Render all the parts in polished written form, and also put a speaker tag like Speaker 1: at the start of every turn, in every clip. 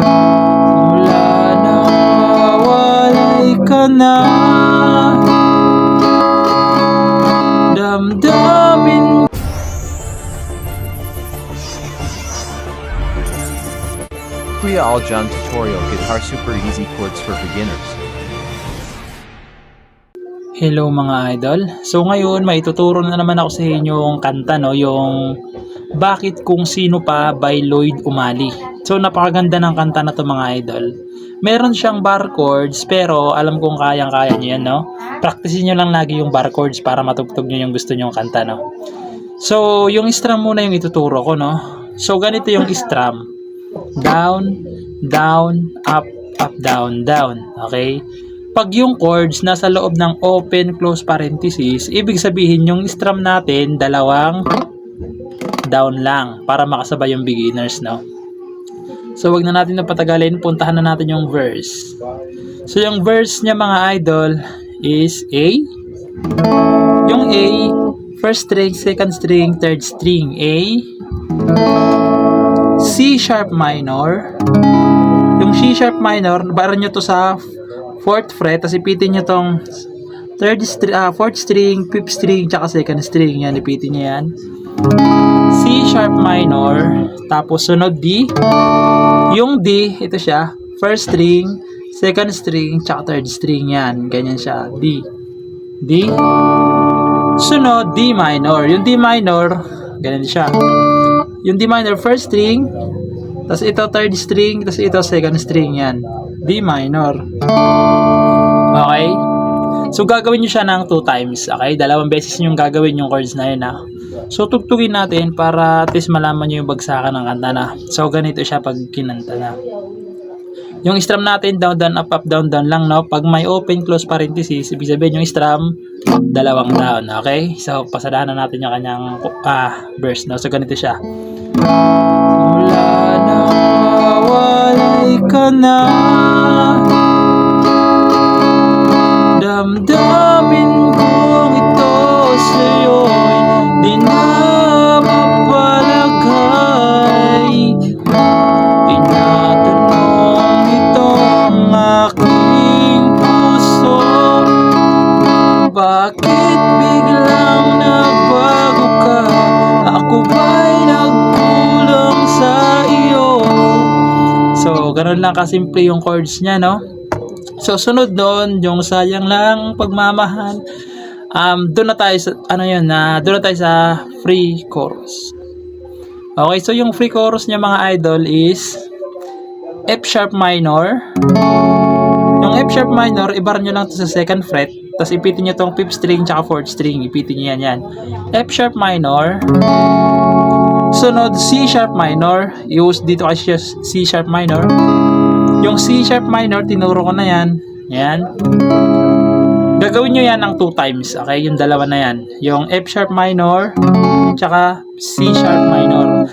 Speaker 1: Mula nang mawalay ka na, damdamin.
Speaker 2: Kuya Aljan Tutorial Guitar Super Easy Chords for Beginners.
Speaker 1: Hello mga idol. So ngayon maituturo na naman ako sa inyo yung kanta, no, yung Bakit Kung Sino Pa by Lloyd Umali. So napakaganda ng kanta na to mga idol. Meron siyang bar chords pero alam kong kayang-kaya niyo yan, no. Practicein niyo lang lagi yung bar chords para matugtog niyo yung gusto niyong kanta, no. So yung strum muna yung ituturo ko, no. So ganito yung strum. Down, down, up, up, down, down. Okay? Pag yung chords nasa loob ng open, close parenthesis, ibig sabihin yung strum natin, dalawang down lang para makasabay yung beginners, no? So, wag na natin napatagalin, puntahan na natin yung verse. So, yung verse niya mga idol is A. Yung A, first string, second string, third string. A. C sharp minor. Yung C sharp minor, baran nyo to sa 4th fret, tapos ipitin nyo tong 4th string, 5th string, tsaka 2nd string. Yan, ipitin nyo yan. C sharp minor, tapos sunod D. Yung D, ito siya, 1st string, 2nd string, tsaka 3rd string. Yan, ganyan siya, D. D. Sunod, D minor. Yung D minor, ganyan siya. Yung D minor, 1st string, tapos ito 3rd string, tapos ito 2nd string. Yan, D minor. Okay? So, gagawin nyo siya ng 2 times. Okay? 2 beses nyo gagawin yung chords na yun, ha? So, tugtugin natin para at least malaman nyo yung bagsakan ng kanta na. So, ganito siya pag kinanta na. Yung strum natin, down, down, up, up, down, down lang, no? Pag may open, close parenthesis, ibig sabihin yung strum, 2 down. Okay? So, pasadahan na natin yung kanyang verse, no? So, ganito siya. Mula nang mawalay ka na, damdamin kong ito sa'yo'y di na mapalagay. Tinatanong itong aking puso, bakit biglang nagbago ka? Ako ba'y nagkulang sa iyo? So, ganun lang kasimple yung chords niya, no? So, sunod doon, yung sayang lang pagmamahal. Doon na tayo sa, doon na tayo sa free chorus. Okay, so yung free chorus niya mga idol is F sharp minor. Yung F sharp minor, ibar nyo lang to sa 2nd fret. Tapos ipitin nyo tong 5th string tsaka 4th string. Ipitin nyo yan. F sharp minor. Sunod, C sharp minor. Use dito kasi C sharp minor. Yung C sharp minor, tinuro ko na yan. Yan. Gagawin nyo yan ng 2 times. Okay? Yung dalawa na yan. Yung F sharp minor, tsaka C sharp minor.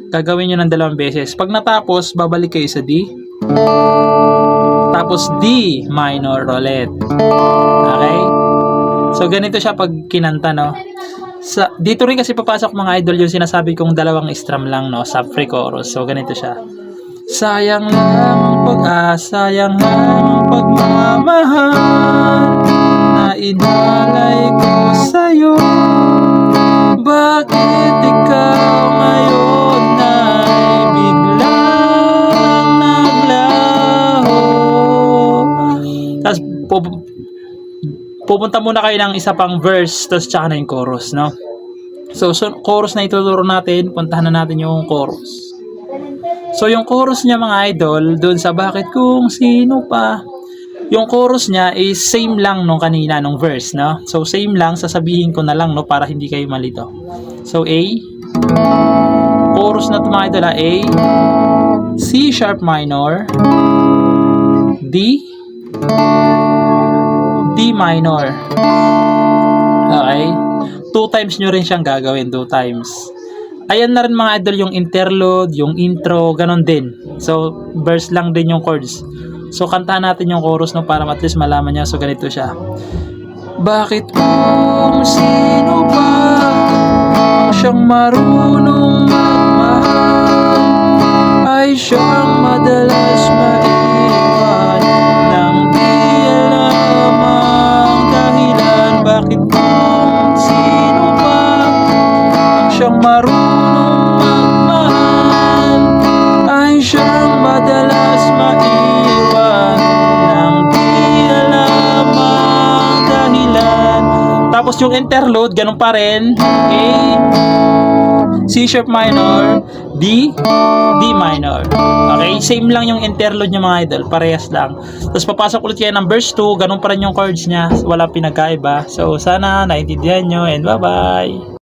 Speaker 1: Gagawin nyo ng 2 beses. Pag natapos, babalik kayo sa D. Tapos D minor ulit. Okay? So, ganito siya pag kinanta, no? Dito rin kasi papasok mga idol yung sinasabi kong 2 strum lang, no? Sa free chorus. So, ganito siya. Sayang lang sayang lang pagmamahal na inalay ko sa'yo. Bakit ikaw ngayon ay biglang naglaho? Tapos pupunta muna kayo ng isa pang verse, tapos tsaka na yung chorus, no? So chorus na ituturo natin, puntahan na natin yung chorus. So, yung chorus niya mga idol, dun sa Bakit Kung Sino Pa, yung chorus niya is same lang nung kanina, nung verse, no? So, same lang, sasabihin ko na lang, no? Para hindi kayo malito. So, A, chorus na ito mga idol, A, C sharp minor, D, D minor. Okay? 2 times nyo rin siyang gagawin, 2 times. Ayan na rin mga idol yung interlude, yung intro, ganon din. So, verse lang din yung chords. So, kantahan natin yung chorus, no, para at least malaman niya. So, ganito siya. Bakit kung sino ba ang siyang marunong magmahal ay siyang madalas marunong magmahal ay siyang madalas maiwan nang di alam ang dahilan. Tapos yung interlude, ganun pa rin. A, C sharp minor, D, D minor. Okay, same lang yung interlude niya mga idol, parehas lang. Tapos papasok ulit kayo ng verse 2, ganun pa rin yung chords niya, wala pinagkaiba. So sana naintindihan nyo and bye bye.